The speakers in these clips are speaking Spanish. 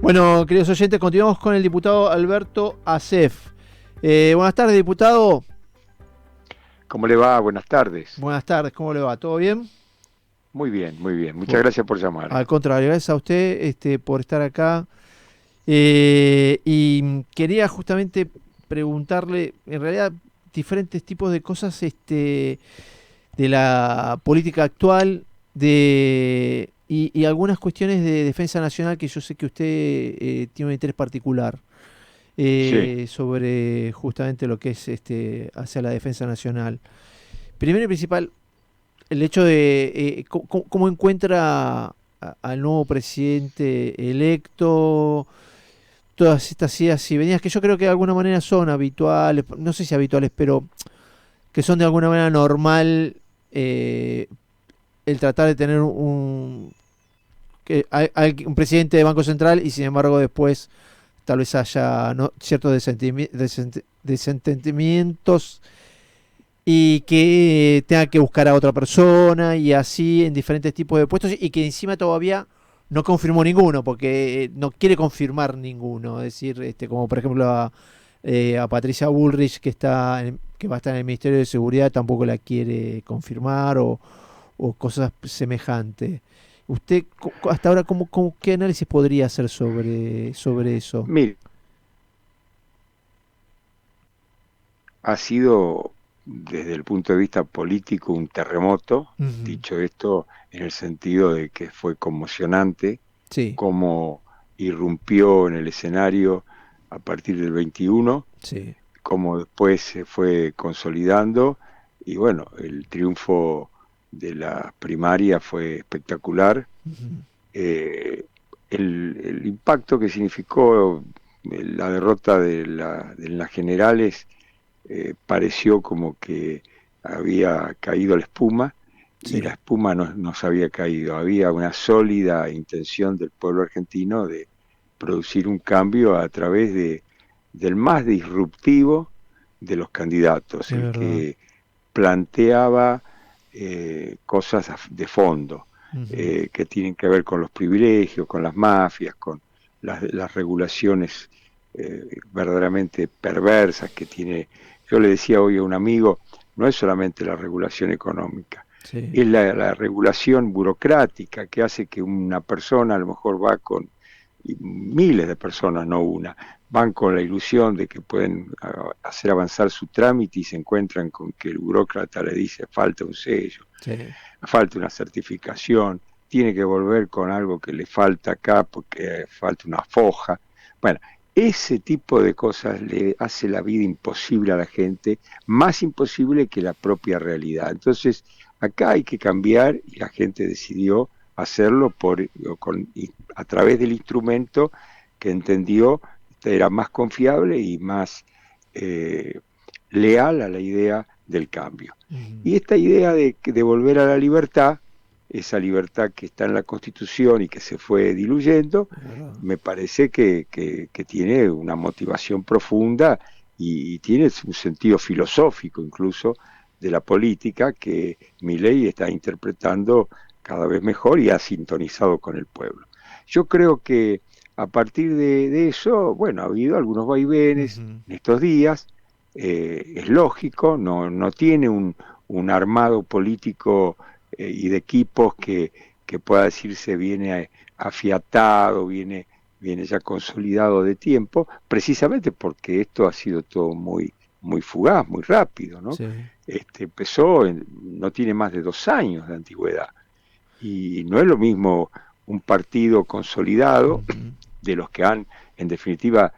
Bueno, queridos oyentes, continuamos con el diputado Alberto Asef. Buenas tardes, diputado. ¿Cómo le va? Buenas tardes. Buenas tardes, ¿cómo le va? ¿Todo bien? Muy bien, muy bien. Muchas Bu- gracias por llamar. Al contrario, gracias a usted por estar acá. Y quería justamente preguntarle, en realidad, diferentes tipos de cosas de la política actual y algunas cuestiones de defensa nacional que yo sé que usted tiene un interés particular. Sí, Sobre justamente lo que es hacia la defensa nacional. Primero y principal, el hecho de cómo encuentra al nuevo presidente electo, todas estas idas y venidas que yo creo que de alguna manera son habituales, no sé si habituales, pero que son de alguna manera normal el tratar de tener un presidente de Banco Central y sin embargo después tal vez haya ciertos desentendimientos y que tenga que buscar a otra persona y así en diferentes tipos de puestos y que encima todavía no confirmó ninguno porque no quiere confirmar ninguno, es decir, como por ejemplo a Patricia Bullrich que va a estar en el Ministerio de Seguridad tampoco la quiere confirmar o cosas semejantes. ¿Usted hasta ahora qué análisis podría hacer sobre eso? mire, ha sido desde el punto de vista político un terremoto, Ujú. dicho esto en el sentido de que fue conmocionante Sí, cómo irrumpió en el escenario a partir del 21, sí. cómo después se fue consolidando y bueno, el triunfo de la primaria fue espectacular. Ujú. eh, el impacto que significó la derrota de las generales pareció como que había caído la espuma y la Sí, espuma no se había caído. Había una sólida intención del pueblo argentino de producir un cambio a través del más disruptivo de los candidatos, es el verdad. que planteaba cosas de fondo, Ujú. que tienen que ver con los privilegios, con las mafias, con las regulaciones verdaderamente perversas que tiene. Yo le decía hoy a un amigo, no es solamente la regulación económica, Sí, es la regulación burocrática que hace que una persona a lo mejor va con, y miles de personas, no una, van con la ilusión de que pueden hacer avanzar su trámite y se encuentran con que el burócrata le dice falta un sello, sí. falta una certificación, tiene que volver con algo que le falta acá porque falta una foja. Bueno, ese tipo de cosas le hace la vida imposible a la gente, más imposible que la propia realidad. Entonces, acá hay que cambiar y la gente decidió hacerlo a través del instrumento que entendió era más confiable y más eh, leal a la idea del cambio. Ujú. Y esta idea de volver a la libertad, esa libertad que está en la Constitución y que se fue diluyendo, Es verdad. me parece que tiene una motivación profunda y tiene un sentido filosófico incluso de la política que Milei está interpretando cada vez mejor y ha sintonizado con el pueblo. Yo creo que a partir de eso, bueno, ha habido algunos vaivenes Ujú. en estos días, es lógico, no tiene un armado político y de equipos que pueda decirse viene afiatado, viene ya consolidado de tiempo, precisamente porque esto ha sido todo muy fugaz, muy rápido, ¿no? Sí. No tiene más de 2 años de antigüedad y no es lo mismo un partido consolidado Ujú. de los que han, en definitiva,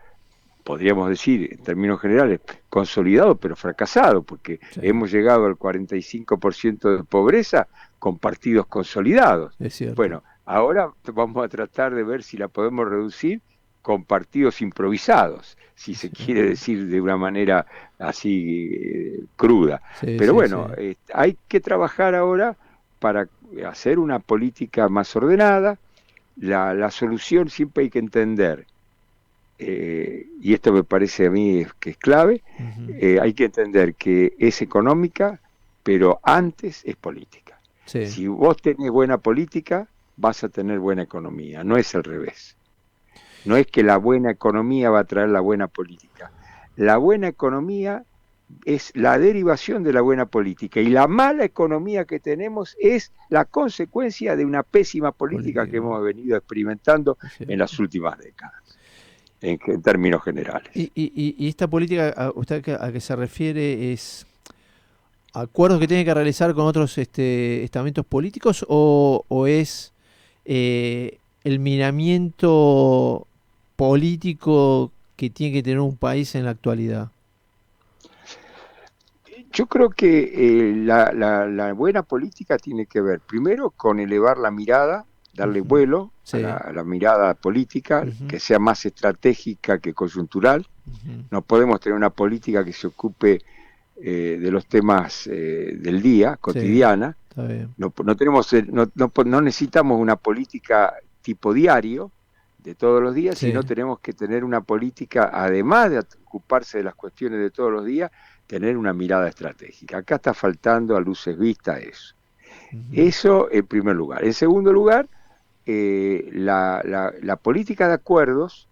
podríamos decir en términos generales, consolidado pero fracasado, porque Sí, hemos llegado al 45% de pobreza con partidos consolidados. es cierto. Bueno, ahora vamos a tratar de ver si la podemos reducir con partidos improvisados, si Es se quiere cierto. decir de una manera así cruda. Sí, Pero sí, bueno, sí. hay que trabajar ahora para hacer una política más ordenada. La solución siempre hay que entender y esto me parece a mí que es clave, Ujú. hay que entender que es económica, pero antes es política. Sí. Si vos tenés buena política, vas a tener buena economía, no es al revés. No es que la buena economía va a traer la buena política. La buena economía es la derivación de la buena política y la mala economía que tenemos es la consecuencia de una pésima política que Política, hemos venido experimentando es en las cierto. últimas décadas, en términos generales. Y esta política a usted a que se refiere es acuerdos que tiene que realizar con otros estamentos políticos o es el miramiento político que tiene que tener un país en la actualidad. Yo creo que la buena política tiene que ver primero con elevar la mirada, darle Ujú. vuelo Sí. a la mirada política, Ujú, que sea más estratégica que coyuntural. ujú. No podemos tener una política que se ocupe de los temas del día, Sí, cotidiana. está bien. No tenemos, no necesitamos una política tipo diario de todos los días, sino Sí. tenemos que tener una política, además de ocuparse de las cuestiones de todos los días, tener una mirada estratégica. Acá está faltando a luces vistas eso. Ujú. Eso en primer lugar. En segundo lugar, la política de acuerdos,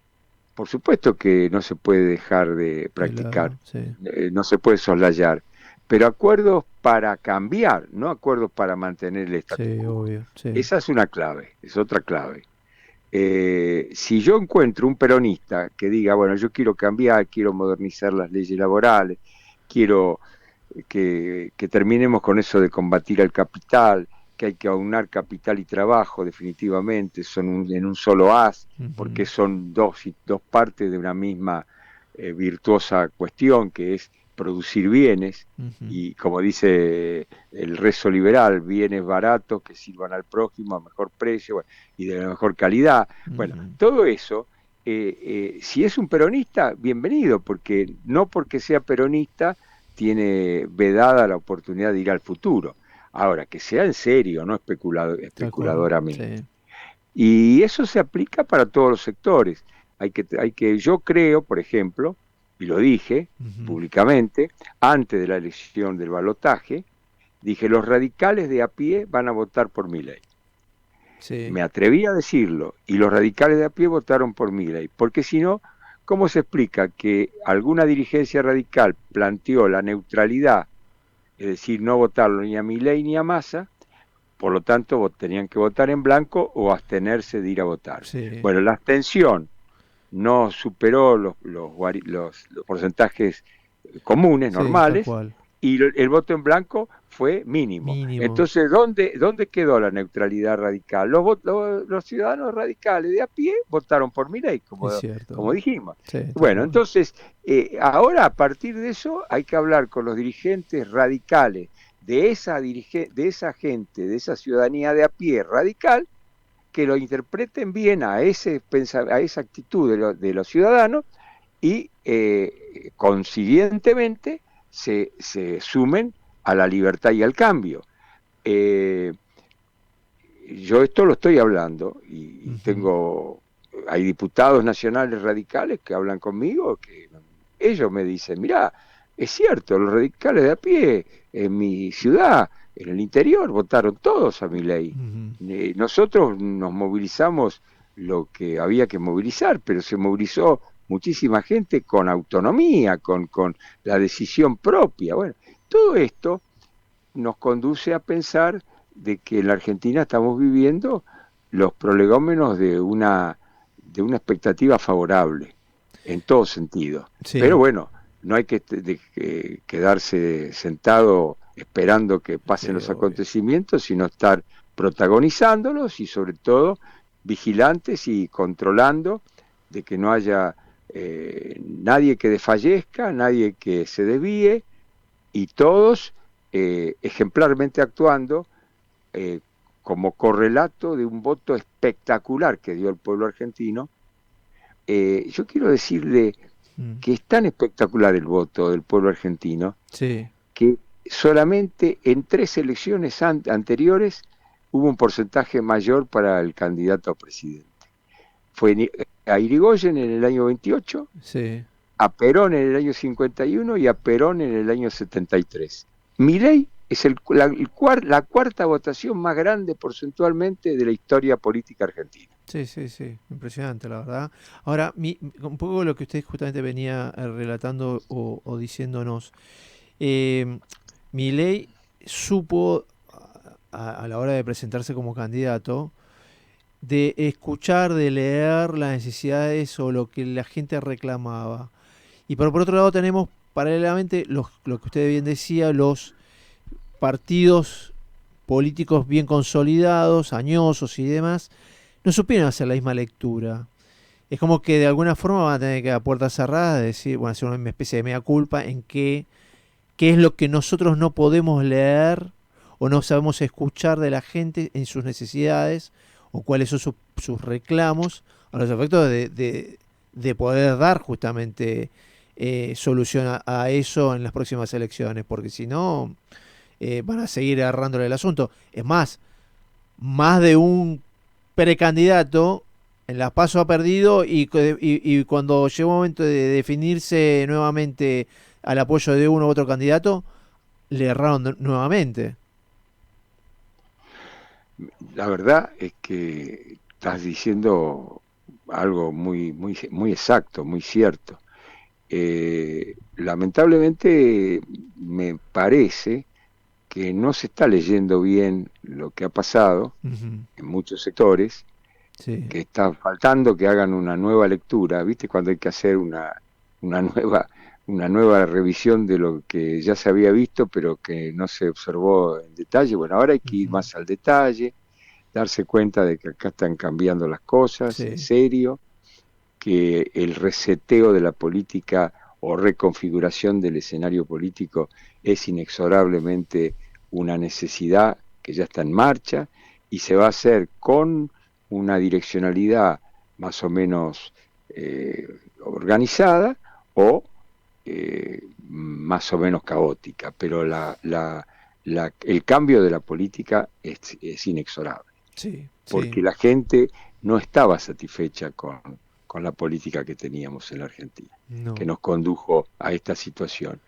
por supuesto que no se puede dejar de De practicar, lado, sí. no se puede soslayar, pero acuerdos para cambiar, no acuerdos para mantener el status Sí, quo. obvio. Sí. Esa es una clave, es otra clave. Si yo encuentro un peronista que diga, bueno, yo quiero cambiar, quiero modernizar las leyes laborales, quiero que terminemos con eso de combatir al capital, que hay que aunar capital y trabajo definitivamente, son en un solo haz, porque Ujú. son dos partes de una misma virtuosa cuestión, que es producir bienes, Ujú. y como dice el rezo liberal, bienes baratos que sirvan al prójimo a mejor precio, bueno, y de la mejor calidad. Bueno, Ujú. todo eso, si es un peronista, bienvenido, porque no porque sea peronista tiene vedada la oportunidad de ir al futuro. Ahora, que sea en serio, no Tal cual. especuladoramente. Sí. Y eso se aplica para todos los sectores. Yo creo, por ejemplo, y lo dije Ujú. públicamente, antes de la elección del balotaje, dije, los radicales de a pie van a votar por Milei. Sí. Me atreví a decirlo y los radicales de a pie votaron por Milei, porque si no, ¿cómo se explica que alguna dirigencia radical planteó la neutralidad, es decir, no votarlo ni a Milei ni a Massa, por lo tanto tenían que votar en blanco o abstenerse de ir a votar? Sí. Bueno, la abstención no superó los porcentajes comunes, Sí, tal normales, cual. y el voto en blanco fue mínimo. Mínimo. Entonces, ¿dónde quedó la neutralidad radical? Los ciudadanos radicales de a pie votaron por Milei, Es como cierto. dijimos. Sí, tal Bueno, cual. entonces, ahora a partir de eso hay que hablar con los dirigentes radicales de esa gente, de esa ciudadanía de a pie radical, que lo interpreten bien a esa actitud de los ciudadanos y consiguientemente se sumen a la libertad y al cambio. Eh, yo esto lo estoy hablando y Ujú. hay diputados nacionales radicales que hablan conmigo, que ellos me dicen, mirá, es cierto, los radicales de a pie en mi ciudad, en el interior, votaron todos a mi ley. Ujú. Nosotros nos movilizamos lo que había que movilizar, pero se movilizó muchísima gente con autonomía, con la decisión propia. Bueno, todo esto nos conduce a pensar de que en la Argentina estamos viviendo los prolegómenos de una expectativa favorable, en todo sentido. Pero Sí, bueno, no hay que quedarse sentado esperando que pasen sí, los obvio. acontecimientos, sino estar protagonizándolos y sobre todo vigilantes y controlando de que no haya nadie que desfallezca, nadie que se desvíe y todos ejemplarmente actuando eh, como correlato de un voto espectacular que dio el pueblo argentino. Yo quiero decirle Mm. que es tan espectacular el voto del pueblo argentino Sí, que solamente en 3 elecciones anteriores hubo un porcentaje mayor para el candidato a presidente. Fue a Irigoyen en el año 28, sí. a Perón en el año 51 y a Perón en el año 73. Milei es la cuarta votación más grande porcentualmente de la historia política argentina. Sí, sí, sí, impresionante, la verdad. Ahora, un poco lo que usted justamente venía relatando o diciéndonos, eh, Milei supo a la hora de presentarse como candidato, de escuchar, de leer las necesidades o lo que la gente reclamaba. Y por otro lado tenemos paralelamente lo que usted bien decía, los partidos políticos bien consolidados, añosos y demás, no supieron hacer la misma lectura. Es como que de alguna forma van a tener que a puerta cerrada decir, bueno, hacer una especie de mea culpa en qué es lo que nosotros no podemos leer o no sabemos escuchar de la gente en sus necesidades o cuáles son sus reclamos a los efectos de poder dar justamente solución a eso en las próximas elecciones, porque si no van a seguir agarrándole el asunto. Es más de un precandidato en las PASO ha perdido y cuando llegó el momento de definirse nuevamente al apoyo de uno u otro candidato, le erraron nuevamente. La verdad es que estás diciendo algo muy exacto, muy cierto. Lamentablemente me parece que no se está leyendo bien lo que ha pasado Ujú. en muchos sectores, Sí. que está faltando que hagan una nueva lectura, ¿viste? Cuando hay que hacer una nueva, una nueva revisión de lo que ya se había visto, pero que no se observó en detalle. Bueno, ahora hay que ir Ujú. más al detalle, darse cuenta de que acá están cambiando las cosas, en Sí. serio, que el reseteo de la política o reconfiguración del escenario político es inexorablemente una necesidad que ya está en marcha y se va a hacer con una direccionalidad más o menos organizada o más o menos caótica, pero el cambio de la política es inexorable, Sí. Sí. porque la gente no estaba satisfecha con la política que teníamos en la Argentina, que No. nos condujo a esta situación.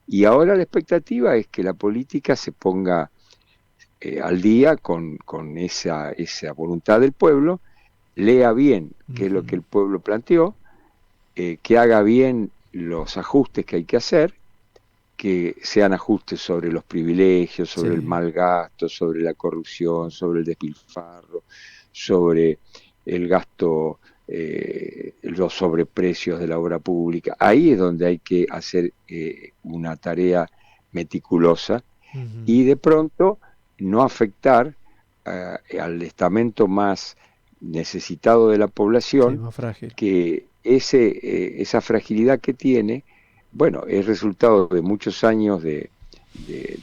Y ahora la expectativa es que la política se ponga al día con esa voluntad del pueblo, lea bien qué es lo que Ujú. el pueblo planteó, que haga bien los ajustes que hay que hacer, que sean ajustes sobre los privilegios, sobre el Sí. mal gasto, sobre la corrupción, sobre el despilfarro, sobre el gasto, los sobreprecios de la obra pública. Ahí es donde hay que hacer una tarea meticulosa Ujú. y de pronto no afectar al estamento más necesitado de la Sí, población, más frágil. que esa fragilidad que tiene, bueno, es resultado de muchos años de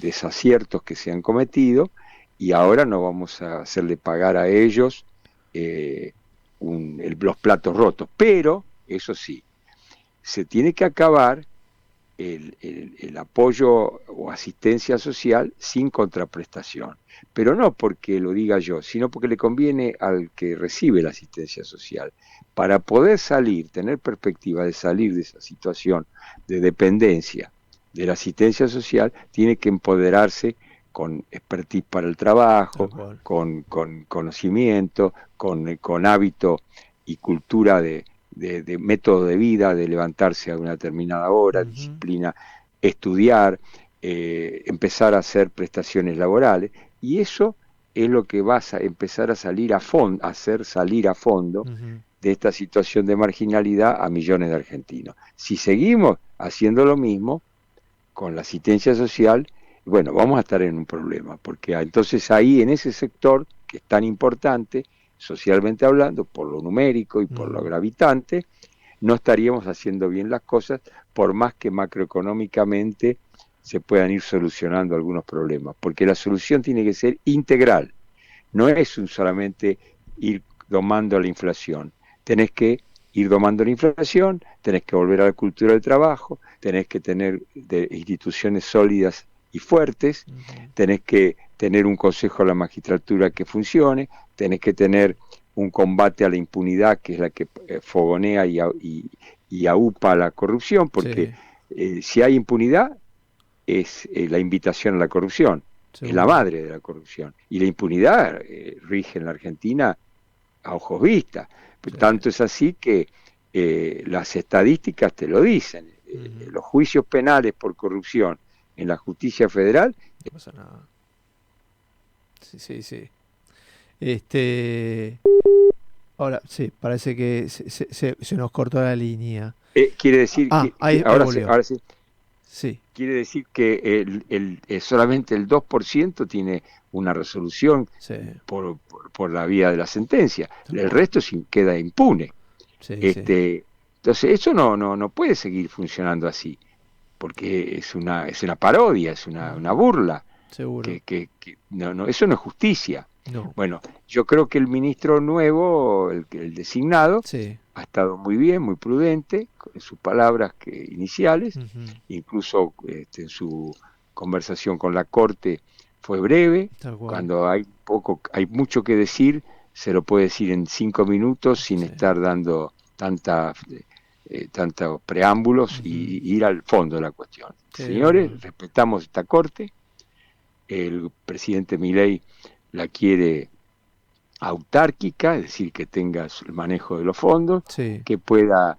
desaciertos que se han cometido y ahora no vamos a hacerle pagar a ellos eh, los platos rotos. Pero, eso sí, se tiene que acabar el apoyo o asistencia social sin contraprestación. Pero no porque lo diga yo, sino porque le conviene al que recibe la asistencia social. Para poder salir, tener perspectiva de salir de esa situación de dependencia de la asistencia social, tiene que empoderarse con expertise para el Tal trabajo, cual. con conocimiento, con hábito y cultura de método de vida, de levantarse a una determinada hora, Ujú. disciplina, estudiar, empezar a hacer prestaciones laborales, y eso es lo que va a empezar a salir a fondo, a hacer salir a fondo Ujú. de esta situación de marginalidad a millones de argentinos. Si seguimos haciendo lo mismo con la asistencia social, bueno, vamos a estar en un problema, porque entonces ahí en ese sector que es tan importante, socialmente hablando, por lo numérico y por lo Ujú. gravitante, no estaríamos haciendo bien las cosas, por más que macroeconómicamente se puedan ir solucionando algunos problemas, porque la solución tiene que ser integral, no es solamente ir domando la inflación, tenés que ir domando la inflación, tenés que volver a la cultura del trabajo, tenés que tener instituciones sólidas y fuertes, Ujú. tenés que tener un consejo de la magistratura que funcione, tenés que tener un combate a la impunidad, que es la que fogonea y aupa la corrupción, porque Sí. si hay impunidad es la invitación a la corrupción. es la seguro. madre de la corrupción. Y la impunidad rige en la Argentina a ojos vistas. Sí. Tanto es así que las estadísticas te lo dicen. Los juicios penales por corrupción en la justicia federal. No pasa nada. Sí, sí, sí. Este, ahora, sí, parece que se nos cortó la línea. Quiere decir Ahí, ahí ahora, volvió. ahora sí, Sí, quiere decir que solamente el 2% tiene una resolución sí, por la vía de la sentencia. tal El cual. resto queda impune. Sí, sí, Entonces, eso no puede seguir funcionando así, porque es una parodia, es una burla. seguro. Eso no es justicia. No, Bueno, yo creo que el ministro nuevo, el designado, sí. ha estado muy bien, muy prudente en sus palabras iniciales, Ujú, incluso en su conversación con la Corte fue breve. tal cual. Cuando hay mucho que decir, se lo puede decir en 5 minutos sin Sí. estar dando tantos preámbulos Ujú, y ir al fondo de la cuestión. sí, es verdad. Señores, respetamos esta Corte, el presidente Milei la quiere autárquica, es decir, que tenga el manejo de los fondos, Sí, que pueda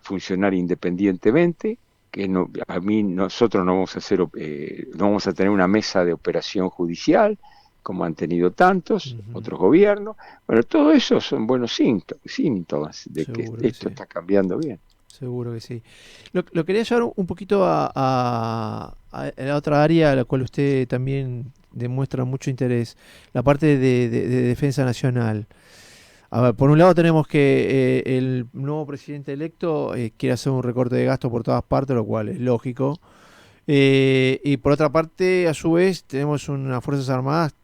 funcionar independientemente, que nosotros no vamos a tener una mesa de operación judicial como han tenido tantos ujú, otros gobiernos. Bueno, todo eso son buenos síntomas de que seguro que esto sí. está cambiando bien. Seguro que sí. Lo quería llevar un poquito a la otra área a la cual usted también demuestra mucho interés, la parte de defensa nacional. A ver, por un lado tenemos que el nuevo presidente electo quiere hacer un recorte de gasto por todas partes, lo cual es lógico. Y por otra parte, a su vez, tenemos unas Fuerzas Armadas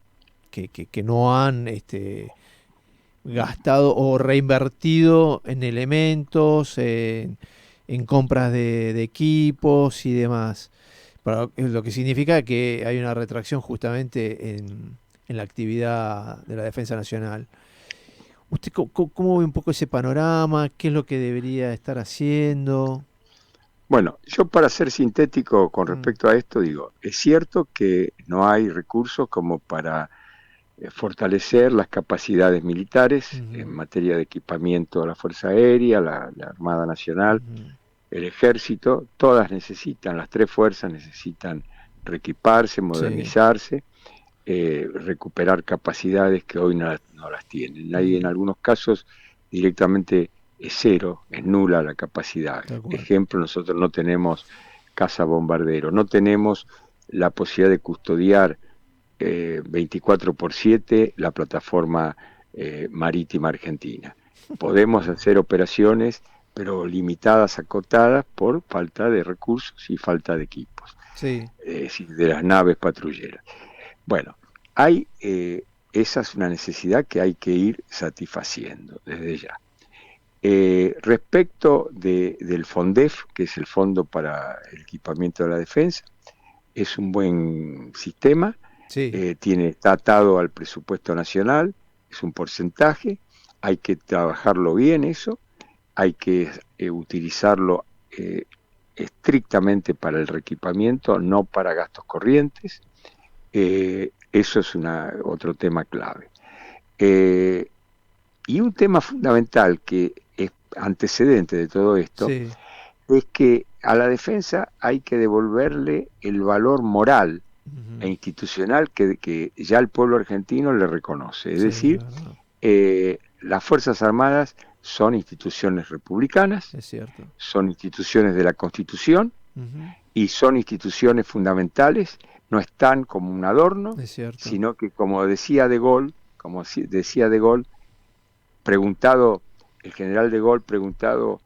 que no han gastado o reinvertido en elementos, en compras de equipos y demás. Lo que significa que hay una retracción justamente en la actividad de la defensa nacional. ¿Usted cómo ve un poco ese panorama? ¿Qué es lo que debería estar haciendo? Bueno, yo para ser sintético con Mm, respecto a esto digo, es cierto que no hay recursos como para fortalecer las capacidades militares en ujú, materia de equipamiento de la Fuerza Aérea, la Armada Nacional, ujú, el Ejército, todas necesitan, las tres fuerzas necesitan reequiparse, sí, modernizarse, recuperar capacidades que hoy no las tienen. Hay en ujú, algunos casos directamente es cero, es nula la capacidad. tal cual. Ejemplo, nosotros no tenemos caza bombardero, no tenemos la posibilidad de custodiar 24/7 la plataforma marítima argentina. Podemos hacer operaciones, pero limitadas, acotadas por falta de recursos y falta de equipos, Sí, es decir, de las naves patrulleras. Bueno, hay, esa es una necesidad que hay que ir satisfaciendo desde ya. Respecto del FONDEF, que es el Fondo para el Equipamiento de la Defensa, es un buen sistema, sí, está atado al presupuesto nacional, es un porcentaje, hay que trabajarlo bien eso, hay que utilizarlo estrictamente para el reequipamiento, no para gastos corrientes. Eso es otro tema clave. Eh, y un tema fundamental que es antecedente de todo esto sí, es que a la defensa hay que devolverle el valor moral e ujú, institucional que ya el pueblo argentino le reconoce. Es sí, es decir, verdad, las Fuerzas Armadas son instituciones republicanas, es cierto. son instituciones de la Constitución Ujú, y son instituciones fundamentales, no están como un adorno, es cierto. sino que decía De Gaulle, preguntado, el general De Gaulle preguntado,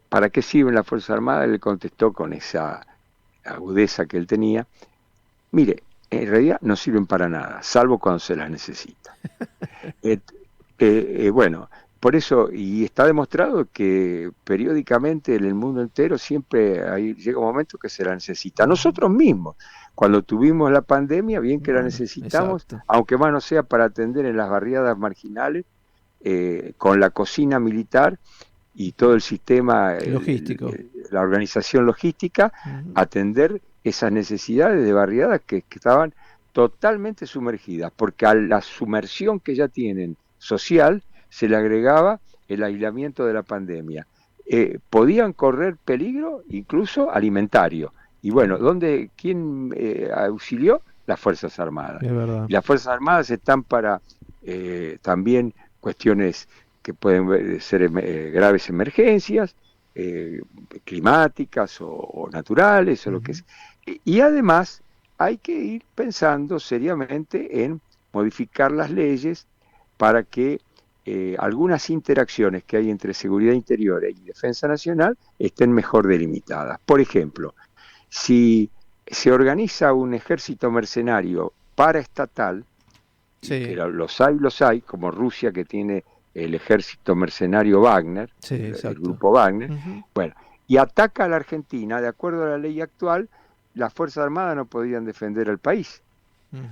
¿para qué sirven las Fuerzas Armadas? Él le contestó con esa agudeza que él tenía, mire, en realidad no sirven para nada, salvo cuando se las necesita. Eh, bueno, por eso, y está demostrado que periódicamente en el mundo entero siempre llega un momento que se la necesita. Ujú, Nosotros mismos, cuando tuvimos la pandemia, bien que la bueno, necesitamos, exacto. aunque más no sea para atender en las barriadas marginales, con la cocina militar y todo el sistema, Logístico. la organización logística, Ujú, atender esas necesidades de barriadas que estaban totalmente sumergidas, porque a la sumersión que ya tienen social se le agregaba el aislamiento de la pandemia. Podían correr peligro incluso alimentario. Y bueno, ¿quién auxilió? Las Fuerzas Armadas. Es verdad. Y las Fuerzas Armadas están para también cuestiones que pueden ser graves emergencias, climáticas o naturales, o lo que sea. Y además hay que ir pensando seriamente en modificar las leyes para que algunas interacciones que hay entre seguridad interior y defensa nacional estén mejor delimitadas. Por ejemplo, si se organiza un ejército mercenario paraestatal, que los hay, como Rusia, que tiene el ejército mercenario Wagner, el grupo Wagner, bueno, y ataca a la Argentina, de acuerdo a la ley actual, las Fuerzas Armadas no podían defender al país,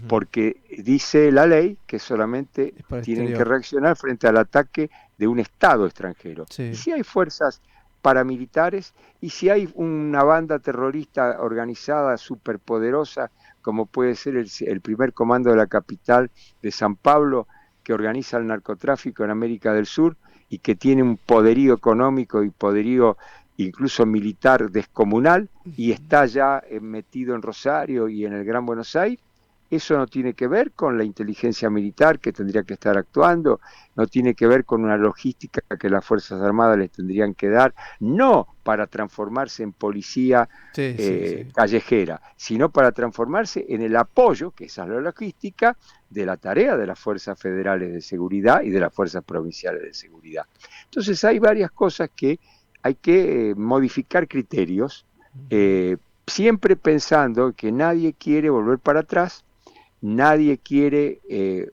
porque dice la ley que solamente tienen que reaccionar frente al ataque de un Estado extranjero. Y si hay fuerzas paramilitares, y si hay una banda terrorista organizada, superpoderosa, como puede ser el primer comando de la capital de San Pablo, que organiza el narcotráfico en América del Sur y que tiene un poderío económico y poderío incluso militar descomunal, y está ya metido en Rosario y en el Gran Buenos Aires, eso no tiene que ver con la inteligencia militar que tendría que estar actuando, no tiene que ver con una logística que las Fuerzas Armadas les tendrían que dar, no para transformarse en policía callejera, sino para transformarse en el apoyo, que esa es la logística, de la tarea de las Fuerzas Federales de Seguridad y de las Fuerzas Provinciales de Seguridad. Entonces hay varias cosas que hay que modificar criterios, siempre pensando que nadie quiere volver para atrás. Nadie quiere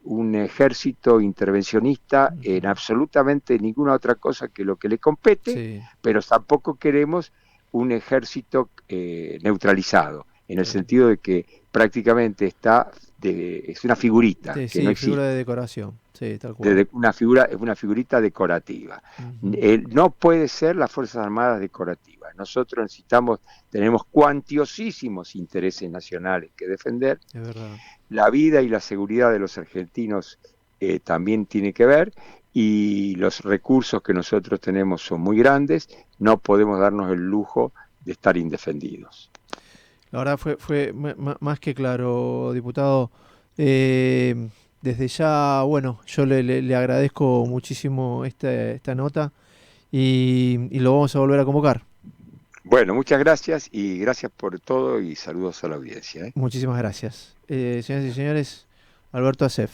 un ejército intervencionista en absolutamente ninguna otra cosa que lo que le compete, pero tampoco queremos un ejército neutralizado, en el sentido de que prácticamente es una figurita. Que no figura de decoración, tal cual. Una figurita decorativa. No puede ser las Fuerzas Armadas decorativas. Nosotros tenemos cuantiosísimos intereses nacionales que defender. Es verdad. La vida y la seguridad de los argentinos también tiene que ver, y los recursos que nosotros tenemos son muy grandes, no podemos darnos el lujo de estar indefendidos. La verdad fue más que claro, diputado. Desde ya, bueno, yo le agradezco muchísimo esta nota y lo vamos a volver a convocar. Bueno, muchas gracias y gracias por todo y saludos a la audiencia. Muchísimas gracias. Señoras y señores, Alberto Asef.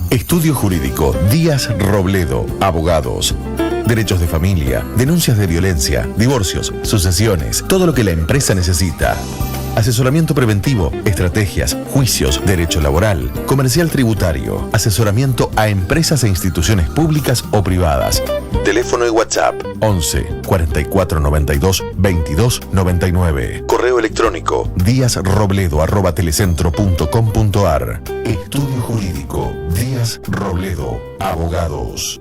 Estudio Jurídico Díaz Robledo, abogados. Derechos de familia, denuncias de violencia, divorcios, sucesiones, todo lo que la empresa necesita. Asesoramiento preventivo, estrategias, juicios, derecho laboral, comercial tributario, asesoramiento a empresas e instituciones públicas o privadas. Teléfono y WhatsApp 11 44 92 22 99. Correo electrónico diazrobledo@telecentro.com.ar. Estudio Jurídico Díaz Robledo, abogados.